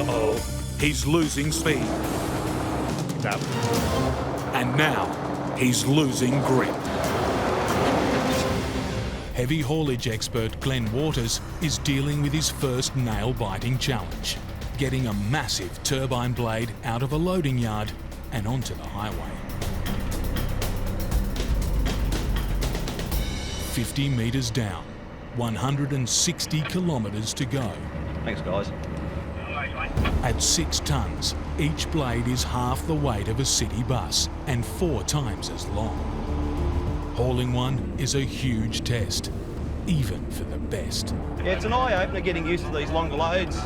Uh-oh. He's losing speed. No. And now, he's losing grip. Heavy haulage expert Glenn Waters is dealing with his first nail-biting challenge, getting a massive turbine blade out of a loading yard and onto the highway. 50 metres down, 160 kilometres to go. Thanks, guys. At 6 tonnes, each blade is half the weight of a city bus and 4 times as long. Hauling one is a huge test, even for the best. Yeah, it's an eye-opener getting used to these longer loads.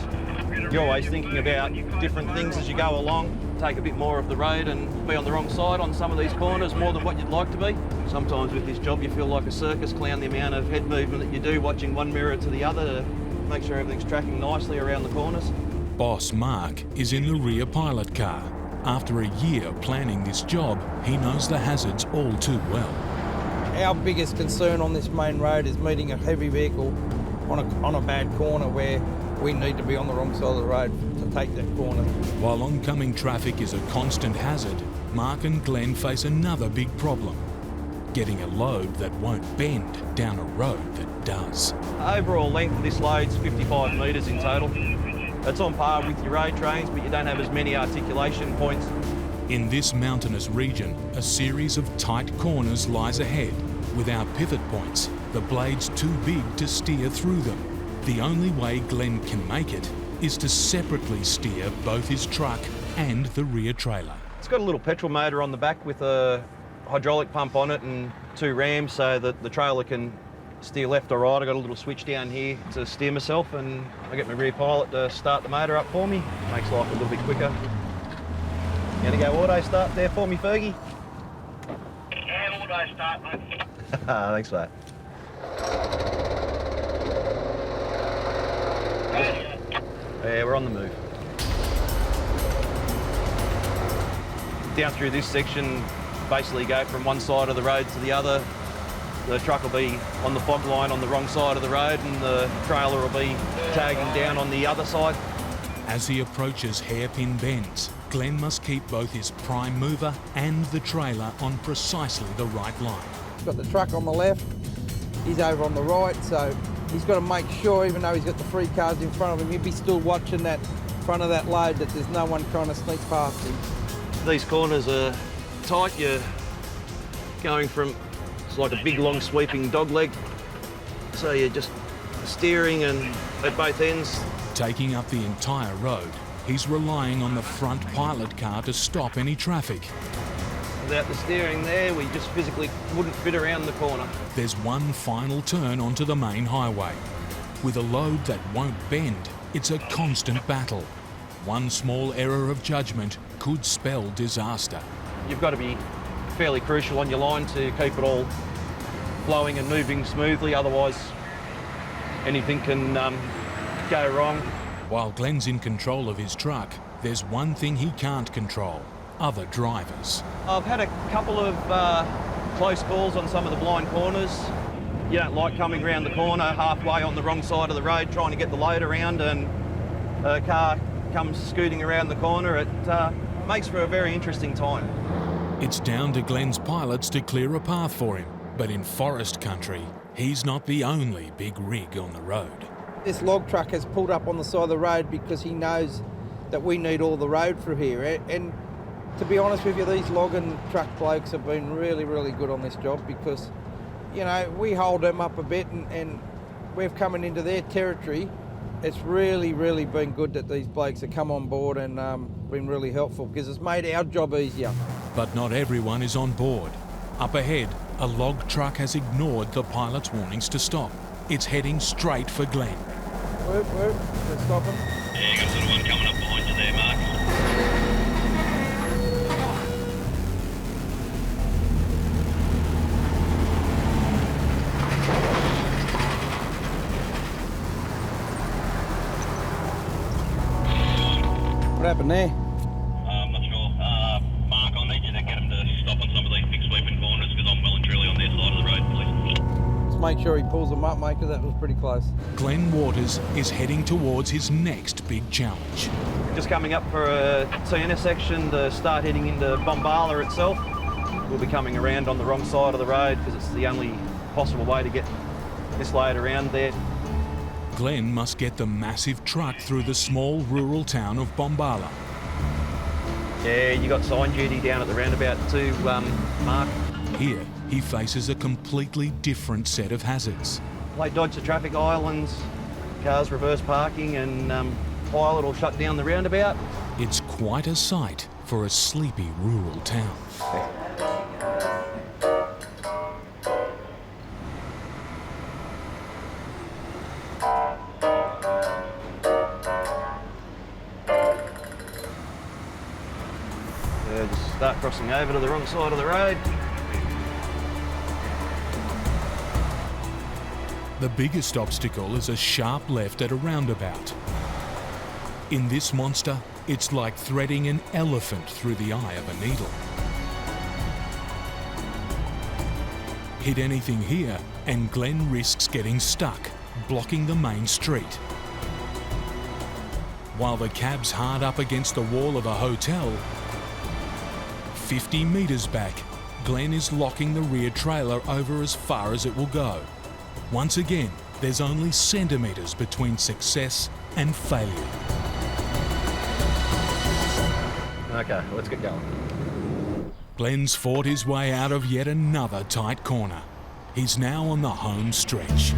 You're always thinking about different things as you go along. Take a bit more of the road and be on the wrong side on some of these corners more than what you'd like to be. Sometimes with this job you feel like a circus clown, the amount of head movement that you do watching one mirror to the other to make sure everything's tracking nicely around the corners. Boss Mark is in the rear pilot car. After a year planning this job, he knows the hazards all too well. Our biggest concern on this main road is meeting a heavy vehicle on a bad corner where we need to be on the wrong side of the road to take that corner. While oncoming traffic is a constant hazard, Mark and Glenn face another big problem: getting a load that won't bend down a road that does. Overall length of this load's 55 metres in total. It's on par with your road trains, but you don't have as many articulation points. In this mountainous region, a series of tight corners lies ahead. Without pivot points, the blade's too big to steer through them. The only way Glenn can make it is to separately steer both his truck and the rear trailer. It's got a little petrol motor on the back with a hydraulic pump on it and 2 rams so that the trailer can steer left or right. I've got a little switch down here to steer myself, and I get my rear pilot to start the motor up for me. Makes life a little bit quicker. Gonna go auto start there for me, Fergie? Yeah, auto start, mate. Thanks, mate. Yeah, we're on the move. Down through this section, basically go from one side of the road to the other. The truck will be on the fog line on the wrong side of the road and the trailer will be tagging down on the other side. As he approaches hairpin bends, Glenn must keep both his prime mover and the trailer on precisely the right line. Got the truck on the left, he's over on the right, so he's got to make sure, even though he's got the 3 cars in front of him, he'll be still watching that front of that load, that there's no one trying to sneak past him. These corners are tight. You're going from, it's like a big long sweeping dog leg, so you're just steering and at both ends. Taking up the entire road, he's relying on the front pilot car to stop any traffic. Without the steering there, we just physically wouldn't fit around the corner. There's one final turn onto the main highway. With a load that won't bend, it's a constant battle. One small error of judgment could spell disaster. You've got to be fairly crucial on your line to keep it all flowing and moving smoothly, otherwise anything can go wrong. While Glenn's in control of his truck, there's one thing he can't control: other drivers. I've had a couple of close calls on some of the blind corners. You don't like coming around the corner halfway on the wrong side of the road trying to get the load around and a car comes scooting around the corner. It makes for a very interesting time. It's down to Glenn's pilots to clear a path for him, but in forest country, he's not the only big rig on the road. This log truck has pulled up on the side of the road because he knows that we need all the road through here. And to be honest with you, these logging truck blokes have been really, really good on this job because, you know, we hold them up a bit and we're coming into their territory. It's really, really been good that these blokes have come on board and been really helpful because it's made our job easier. But not everyone is on board. Up ahead, a log truck has ignored the pilot's warnings to stop. It's heading straight for Glenn. Whoop, we're stopping. Yeah, you got a little one coming up behind you there, Mark. What happened there? I'm not sure. Mark, I need you to get him to stop on some of these big sweeping corners because I'm well and truly on their side of the road, please. Let's make sure he pulls them up, mate, because that was pretty close. Glenn Waters is heading towards his next big challenge. Just coming up for a T-intersection to start heading into Bombala itself. We'll be coming around on the wrong side of the road because it's the only possible way to get this load around there. Glenn must get the massive truck through the small rural town of Bombala. Yeah, you got sign duty down at the roundabout too, Mark. Here, he faces a completely different set of hazards. They dodge the traffic islands, cars reverse parking, and pilot will shut down the roundabout. It's quite a sight for a sleepy rural town. Just start crossing over to the wrong side of the road. The biggest obstacle is a sharp left at a roundabout. In this monster, it's like threading an elephant through the eye of a needle. Hit anything here and Glenn risks getting stuck, blocking the main street. While the cab's hard up against the wall of a hotel, 50 metres back, Glenn is locking the rear trailer over as far as it will go. Once again, there's only centimetres between success and failure. Okay, let's get going. Glenn's fought his way out of yet another tight corner. He's now on the home stretch.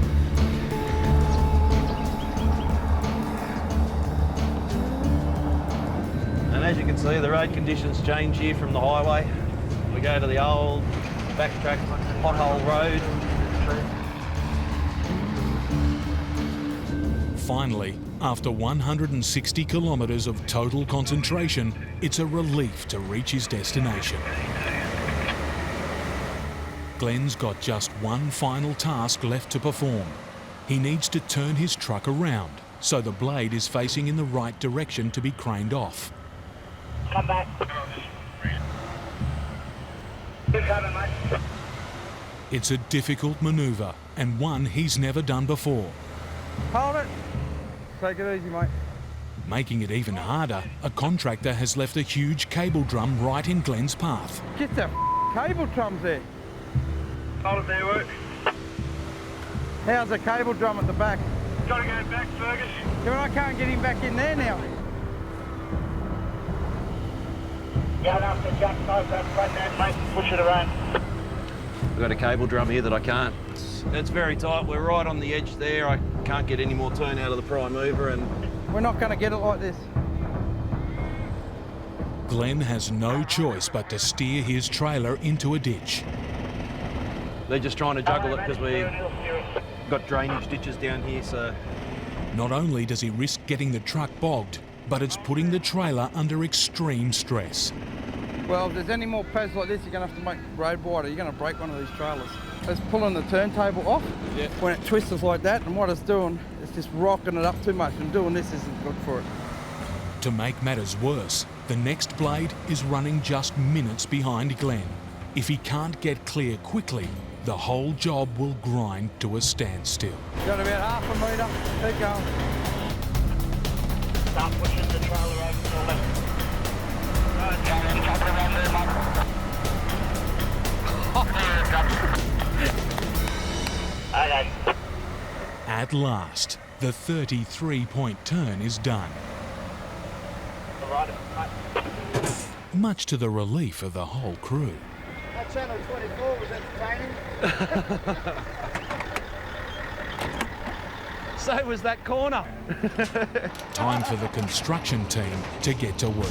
And as you can see, the road conditions change here from the highway. We go to the old backtrack pothole road. Finally, after 160 kilometres of total concentration, it's a relief to reach his destination. Glenn's got just one final task left to perform. He needs to turn his truck around so the blade is facing in the right direction to be craned off. Come back. Keep coming, mate. It's a difficult manoeuvre and one he's never done before. Hold it. Take it easy, mate. Making it even harder, a contractor has left a huge cable drum right in Glenn's path. Get the cable drums there. Hold it there, work. How's the cable drum at the back? Gotta go back, Fergus. Yeah, but I can't get him back in there now. Get up to Jack, nose that front end, mate, and push it around. We've got a cable drum here that I can't. It's very tight. We're right on the edge there. I can't get any more turn out of the prime mover, and We're not going to get it like this. Glenn has no choice but to steer his trailer into a ditch. they're just trying to juggle it because we've got drainage ditches down here, so... Not only does he risk getting the truck bogged, but it's putting the trailer under extreme stress. Well, if there's any more pads like this, you're going to have to make road wider. You're going to break one of these trailers. It's pulling the turntable off when it twists like that, and what it's doing is just rocking it up too much, and doing this isn't good for it. To make matters worse, the next blade is running just minutes behind Glenn. If he can't get clear quickly, the whole job will grind to a standstill. Got about half a metre. Keep going. Start pushing the trailer over to the left. Okay. At last, the 33-point turn is done. Right. Much to the relief of the whole crew. That channel 24 was entertaining. So was that corner. Time for the construction team to get to work.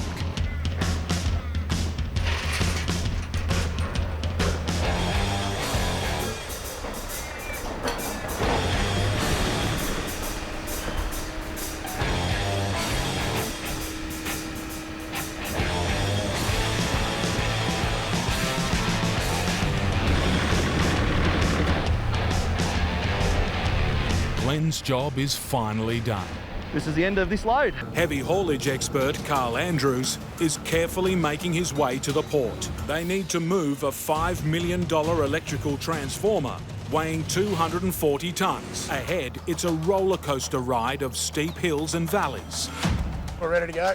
Glenn's job is finally done. This is the end of this load. Heavy haulage expert Carl Andrews is carefully making his way to the port. They need to move a $5 million electrical transformer weighing 240 tonnes. Ahead, it's a roller coaster ride of steep hills and valleys. We're ready to go.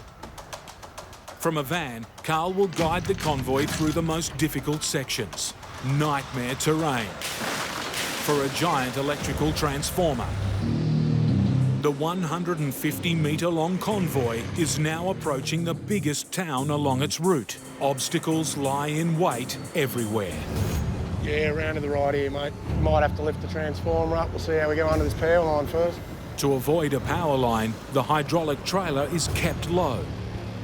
From a van, Carl will guide the convoy through the most difficult sections. Nightmare terrain for a giant electrical transformer. The 150-metre-long convoy is now approaching the biggest town along its route. Obstacles lie in wait everywhere. Yeah, round to the right here, mate. Might have to lift the transformer up. We'll see how we go under this power line first. To avoid a power line, the hydraulic trailer is kept low.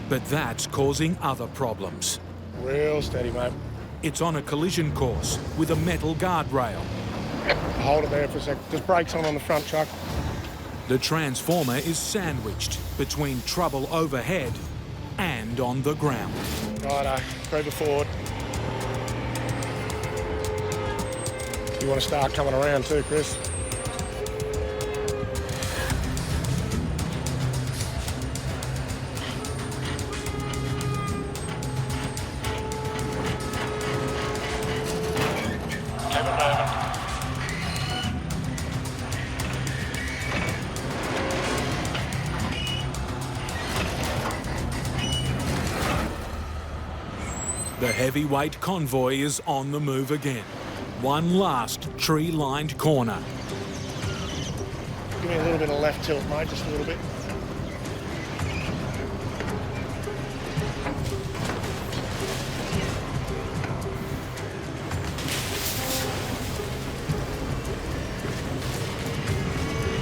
But that's causing other problems. Real steady, mate. It's on a collision course with a metal guardrail. Hold it there for a sec. Just brakes on the front truck. The transformer is sandwiched between trouble overhead and on the ground. Righto, move it forward. You want to start coming around too, Chris? The heavyweight convoy is on the move again. One last tree-lined corner. Give me a little bit of left tilt, mate, just a little bit.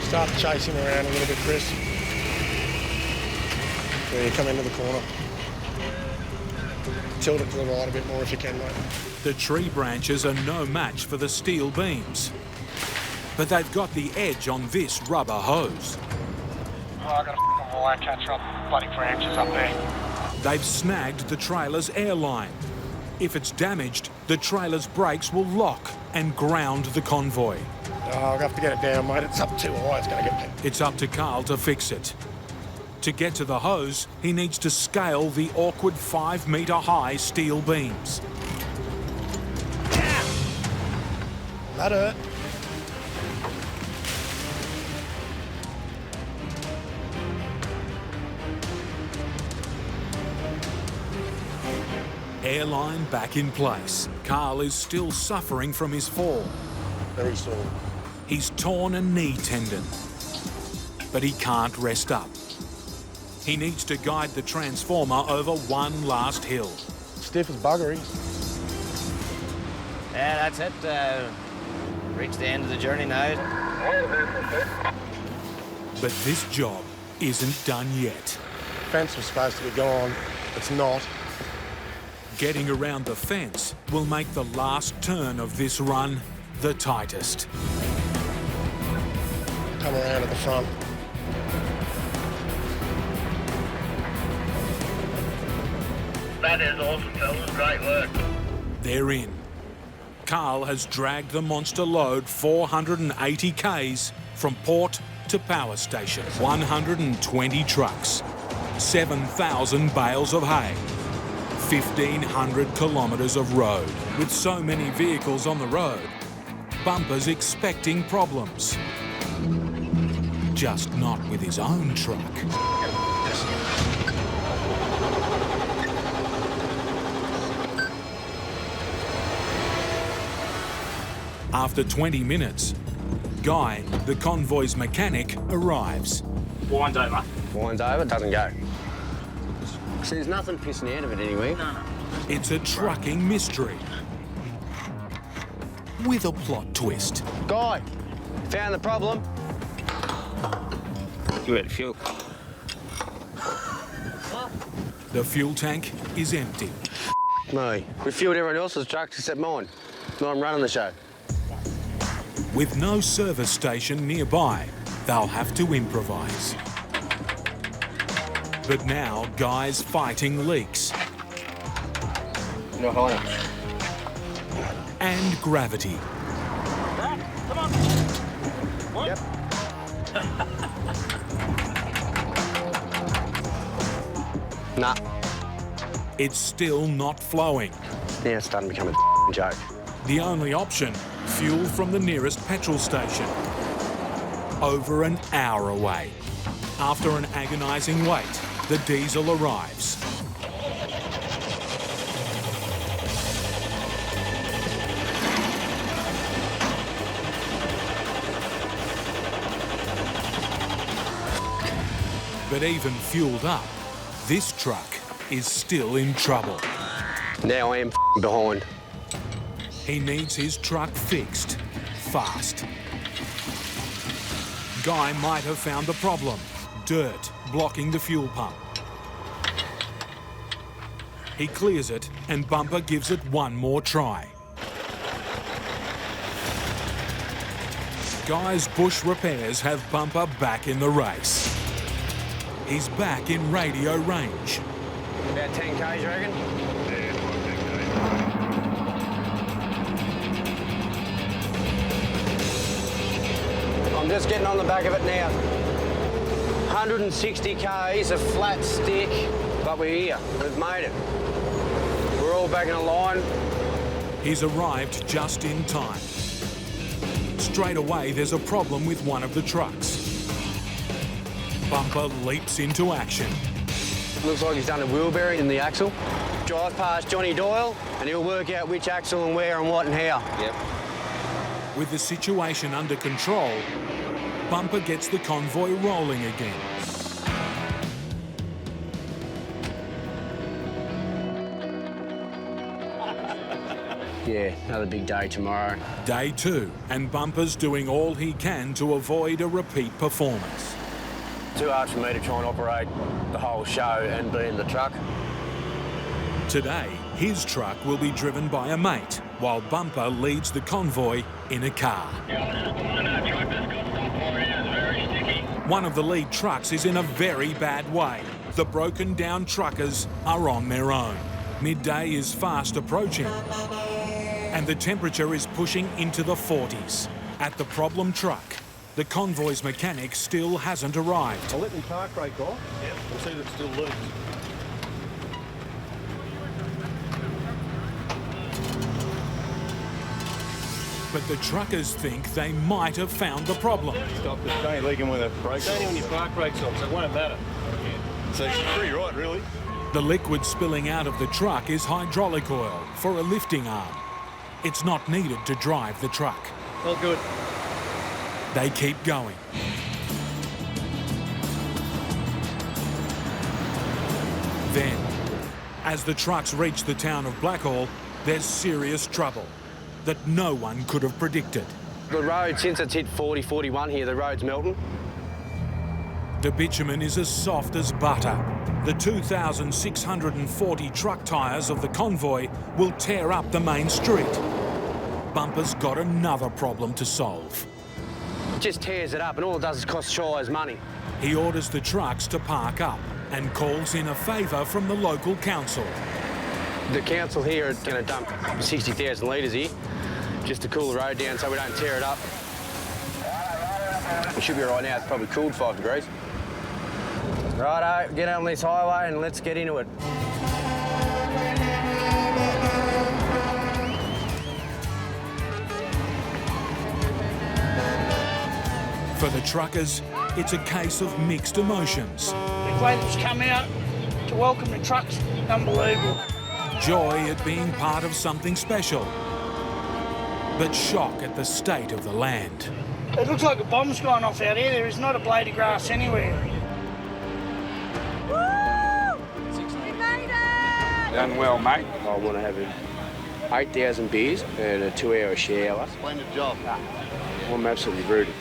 Start to chase him around a little bit, Chris. There, you come into the corner. Tilt it to the right a bit more if you can, mate. The tree branches are no match for the steel beams. But they've got the edge on this rubber hose. Oh, I got a wire catcher up, bloody branches up there. They've snagged the trailer's airline. If it's damaged, the trailer's brakes will lock and ground the convoy. Oh, I'll have to get it down, mate. It's up too high, it's going to get... It's up to Carl to fix it. To get to the hose, he needs to scale the awkward 5-metre-high steel beams. That hurt. Airline back in place. Carl is still suffering from his fall. Very sore. He's torn a knee tendon, but he can't rest up. He needs to guide the transformer over one last hill. Stiff as buggery. Yeah, that's it. Reached the end of the journey now. But this job isn't done yet. Fence was supposed to be gone. It's not. Getting around the fence will make the last turn of this run the tightest. Come around at the front. That is awesome, fellas. Great work. They're in. Carl has dragged the monster load 480 k's from port to power station. 120 trucks, 7,000 bales of hay, 1,500 kilometres of road. With so many vehicles on the road, Bumper's expecting problems. Just not with his own truck. After 20 minutes, Guy, the convoy's mechanic, arrives. Wind over. Winds over, doesn't go. So there's nothing pissing out of it anyway. No. It's a trucking mystery with a plot twist. Guy, found the problem. You had fuel. The fuel tank is empty. Me. We fueled everyone else's trucks except mine. Now I'm running the show. With no service station nearby, they'll have to improvise. But now, Guy's fighting leaks. You're higher. And gravity. Come on. What? Yep. Nah. It's still not flowing. Now it's starting to become a joke. The only option Fuel from the nearest petrol station. Over an hour away. After an agonising wait, the diesel arrives. But even fueled up, this truck is still in trouble. Now I am behind. He needs his truck fixed, fast. Guy might have found the problem. Dirt blocking the fuel pump. He clears it and Bumper gives it one more try. Guy's bush repairs have Bumper back in the race. He's back in radio range. About 10 k's, you reckon? I'm just getting on the back of it now. 160 k's, a flat stick, but we're here. We've made it. We're all back in a line. He's arrived just in time. Straight away, there's a problem with one of the trucks. Bumper leaps into action. Looks like he's done a wheel bearing in the axle. Drive past Johnny Doyle and he'll work out which axle and where and what and how. Yep. With the situation under control, Bumper gets the convoy rolling again. Yeah, another big day tomorrow. Day 2, and Bumper's doing all he can to avoid a repeat performance. Too hard for me to try and operate the whole show and be in the truck. Today, his truck will be driven by a mate, while Bumper leads the convoy in a car. One of the lead trucks is in a very bad way. The broken down truckers are on their own. Midday is fast approaching, and the temperature is pushing into the 40s. At the problem truck, the convoy's mechanic still hasn't arrived. I'll let them park brake off. Yeah, we'll see that it's still loose. But the truckers think they might have found the problem. Stop this. Don't leaking with a brake. It's only when you park brakes on, so it won't matter. So it's pretty right, really. The liquid spilling out of the truck is hydraulic oil for a lifting arm. It's not needed to drive the truck. All good. They keep going. Then, as the trucks reach the town of Blackhall, there's serious trouble that no one could have predicted. The road, since it's hit 40, 41 here, the road's melting. The bitumen is as soft as butter. The 2,640 truck tyres of the convoy will tear up the main street. Bumper's got another problem to solve. It just tears it up and all it does is cost Shires money. He orders the trucks to park up and calls in a favour from the local council. The council here are going to dump 60,000 litres here just to cool the road down so we don't tear it up. It should be right now, it's probably cooled 5 degrees. Righto, get on this highway and let's get into it. For the truckers, it's a case of mixed emotions. The way that's come out to welcome the trucks, unbelievable. Joy at being part of something special, but shock at the state of the land. It looks like a bomb's gone off out here. There is not a blade of grass anywhere. Woo! We made it! Done well, mate. I want to have 8,000 beers and a 2-hour shower. Splendid job. I'm absolutely rooted.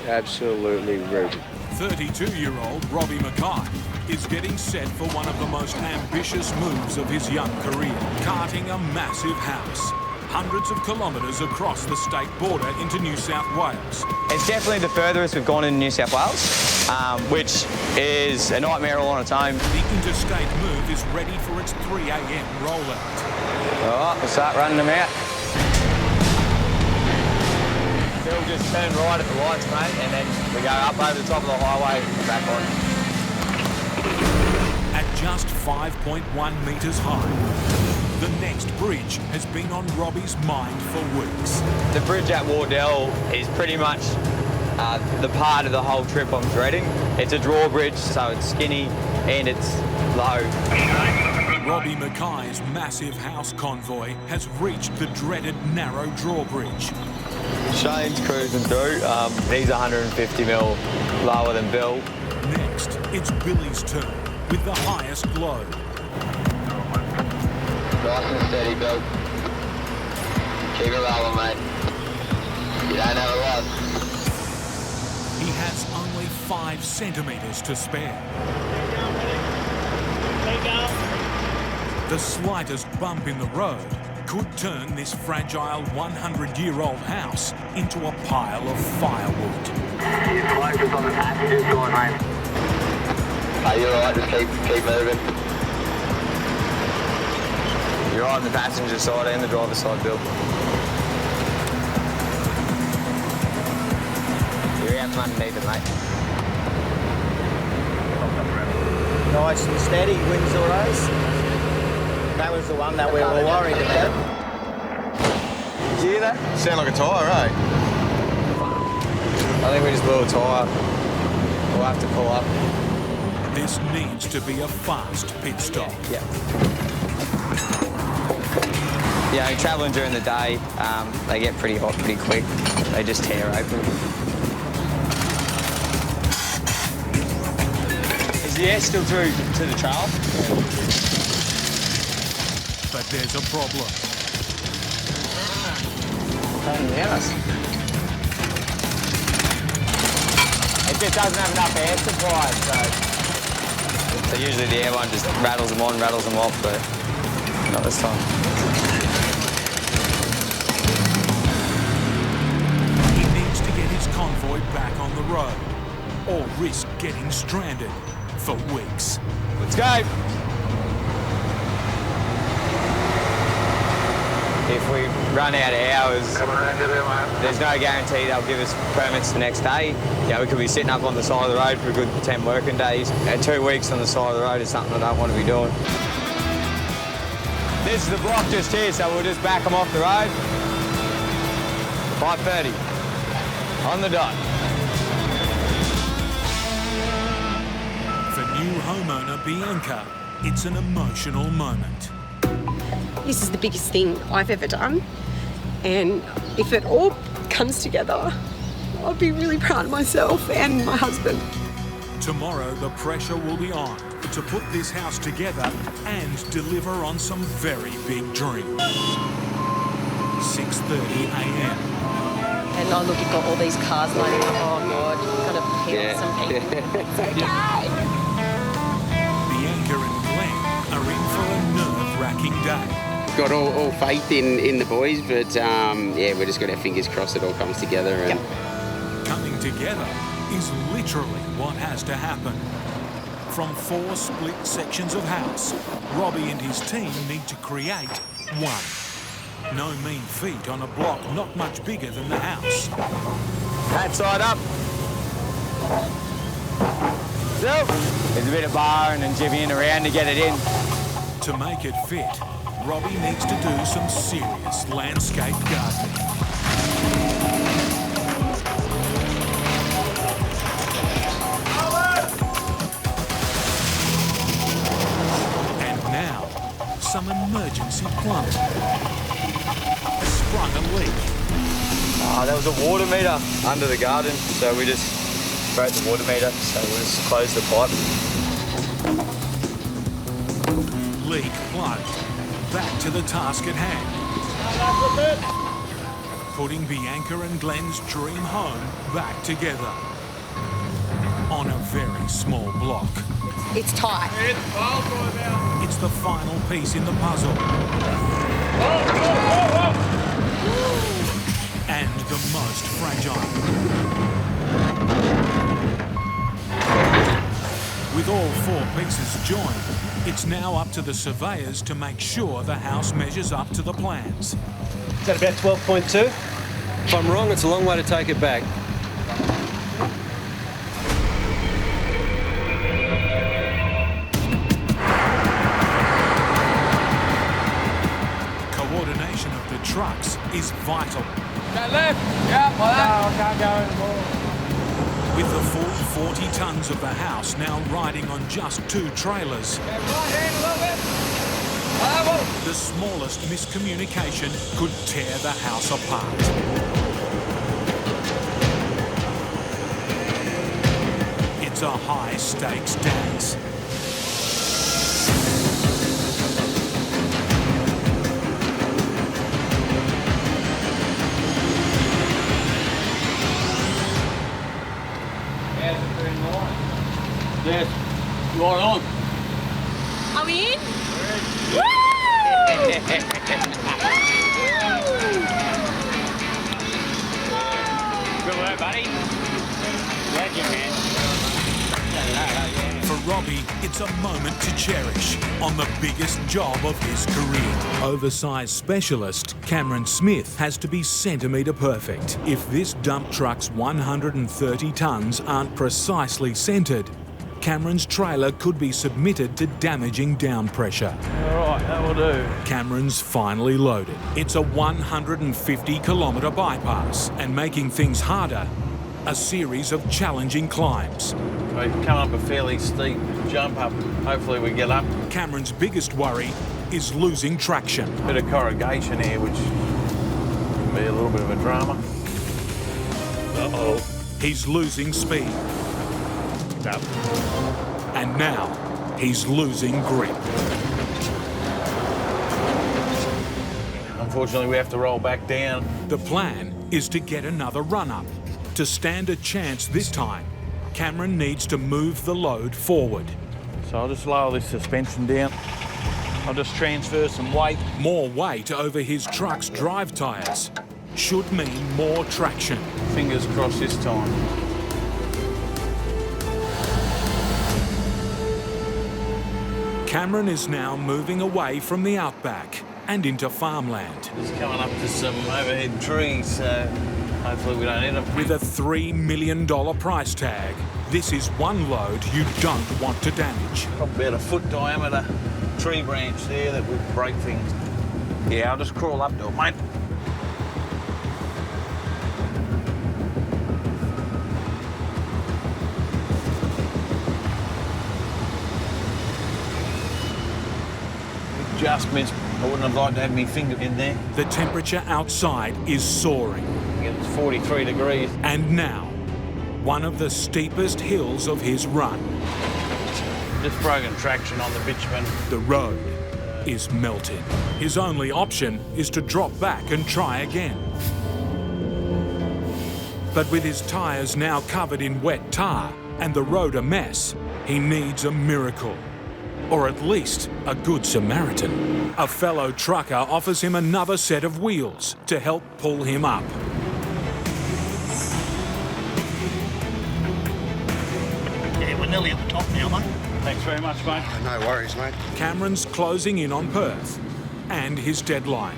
Absolutely rooted. 32-year-old Robbie Mackay is getting set for one of the most ambitious moves of his young career, carting a massive house, hundreds of kilometres across the state border into New South Wales. It's definitely the furthest we've gone in New South Wales, which is a nightmare all on its own. The interstate move is ready for its 3 a.m. rollout. All right, we'll start running them out. We'll just turn right at the lights, mate, and then we go up over the top of the highway and back on. At just 5.1 metres high, The next bridge has been on Robbie's mind for weeks. The bridge at Wardell is pretty much the part of the whole trip I'm dreading. It's a drawbridge, so it's skinny and it's low. Robbie Mackay's massive house convoy has reached the dreaded narrow drawbridge. Shane's cruising through. He's 150 mil lower than Bill. Next, it's Billy's turn with the highest load. Nice and steady, Bill. Keep it rolling, mate. You don't have a lot. He has only 5 centimetres to spare. The slightest bump in the road could turn this fragile 100-year-old house into a pile of firewood. Your focus on the passengers going, mate. Are you alright? Just keep moving. You're on the passenger side and the driver's side, Bill. You're out from underneath it, mate. Nice and steady, Windsor. That was the one that we were worried about. Did you hear that? Sound like a tyre, eh? I think we just blew a tyre. We'll have to pull up. This needs to be a fast pit stop. Yeah. Yeah, travelling during the day, they get pretty hot pretty quick. They just tear open. Is the air still through to the trail? But there's a problem. It just doesn't have enough air supply, so usually the air one just rattles them on, rattles them off, but not this time. He needs to get his convoy back on the road, or risk getting stranded for weeks. Let's go. If we run out of hours, there's no guarantee they'll give us permits the next day. Yeah, we could be sitting up on the side of the road for a good 10 working days. 2 weeks on the side of the road is something I don't want to be doing. This is the block just here, so we'll just back them off the road. 5:30 on the dot. For new homeowner Bianca, it's an emotional moment. This is the biggest thing I've ever done, and if it all comes together, I'll be really proud of myself and my husband. Tomorrow the pressure will be on to put this house together and deliver on some very big dreams. 6:30 a.m. And I look, you've got all these cars lining up. Oh God, you've got to heal some people. It's okay. Bianca and Glenn are in for a nerve-wracking day. Got all faith in the boys, but yeah, we've just got our fingers crossed it all comes together. And Coming together is literally what has to happen. From 4 split sections of house, Robbie and his team need to create one. No mean feat on a block not much bigger than the house. That side up. So, there's a bit of barring and jivvying around to get it in. To make it fit, Robbie needs to do some serious landscape gardening. And now, some emergency plumbing. Sprung a leak. Oh, there was a water meter under the garden, so we just broke the water meter, so we'll just close the pipe. Leak plugged. Back to the task at hand. Putting Bianca and Glenn's dream home back together. On a very small block. It's tight. It's the final piece in the puzzle. And the most fragile. With all 4 pieces joined, it's now up to the surveyors to make sure the house measures up to the plans. Is that about 12.2? If I'm wrong, it's a long way to take it back. vital. Go left. Yeah, by that. I can't go anymore. With the full 40 tonnes of the house now riding on just 2 trailers, Right hand a little bit. the smallest miscommunication could tear the house apart. It's a high-stakes dance. Yes, right on. Are we in? Good work, buddy. Glad you man. For Robbie, it's a moment to cherish on the biggest job of his career. Oversized specialist Cameron Smith has to be centimetre perfect. If this dump truck's 130 tonnes aren't precisely centred, Cameron's trailer could be submitted to damaging down pressure. All right, that will do. Cameron's finally loaded. It's a 150-kilometre bypass, and making things harder, a series of challenging climbs. We've come up a fairly steep jump up. Hopefully we get up. Cameron's biggest worry is losing traction. Bit of corrugation here, which can be a little bit of a drama. Uh-oh. He's losing speed. Up. And now, he's losing grip. Unfortunately, we have to roll back down. The plan is to get another run-up. To stand a chance this time, Cameron needs to move the load forward. So I'll just lower this suspension down. I'll just transfer some weight. More weight over his truck's drive tyres should mean more traction. Fingers crossed this time. Cameron is now moving away from the outback and into farmland. Just coming up to some overhead trees, so hopefully we don't hit them. With a $3 million price tag, this is one load you don't want to damage. Probably about a foot diameter tree branch there that would break things. Yeah, I'll just crawl up to it, mate. Just missed. I wouldn't have liked to have my finger in there. The temperature outside is soaring. It's 43 degrees. And now, one of the steepest hills of his run. Just broken traction on the bitumen. The road is melted. His only option is to drop back and try again. But with his tyres now covered in wet tar and the road a mess, he needs a miracle. Or at least a good Samaritan. A fellow trucker offers him another set of wheels to help pull him up. Yeah, we're nearly at the top now, mate. Thanks very much, mate. No worries, mate. Cameron's closing in on Perth and his deadline.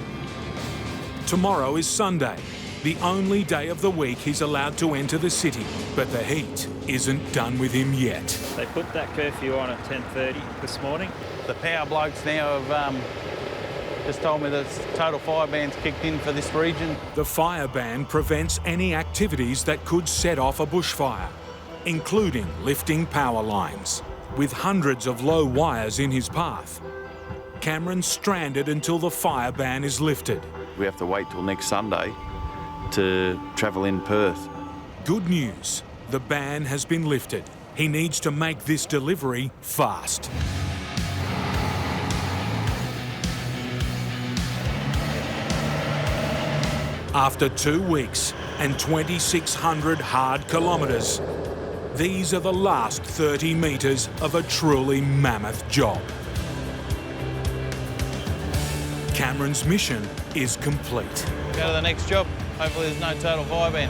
Tomorrow is Sunday, the only day of the week he's allowed to enter the city. But the heat isn't done with him yet. They put that curfew on at 10:30 this morning. The power blokes now have just told me that total fire ban's kicked in for this region. The fire ban prevents any activities that could set off a bushfire, including lifting power lines. With hundreds of low wires in his path, Cameron's stranded until the fire ban is lifted. We have to wait till next Sunday to travel in Perth. Good news, the ban has been lifted. He needs to make this delivery fast. After 2 weeks and 2,600 hard kilometres, these are the last 30 metres of a truly mammoth job. Cameron's mission is complete. Go to the next job. Hopefully there's no total fire ban.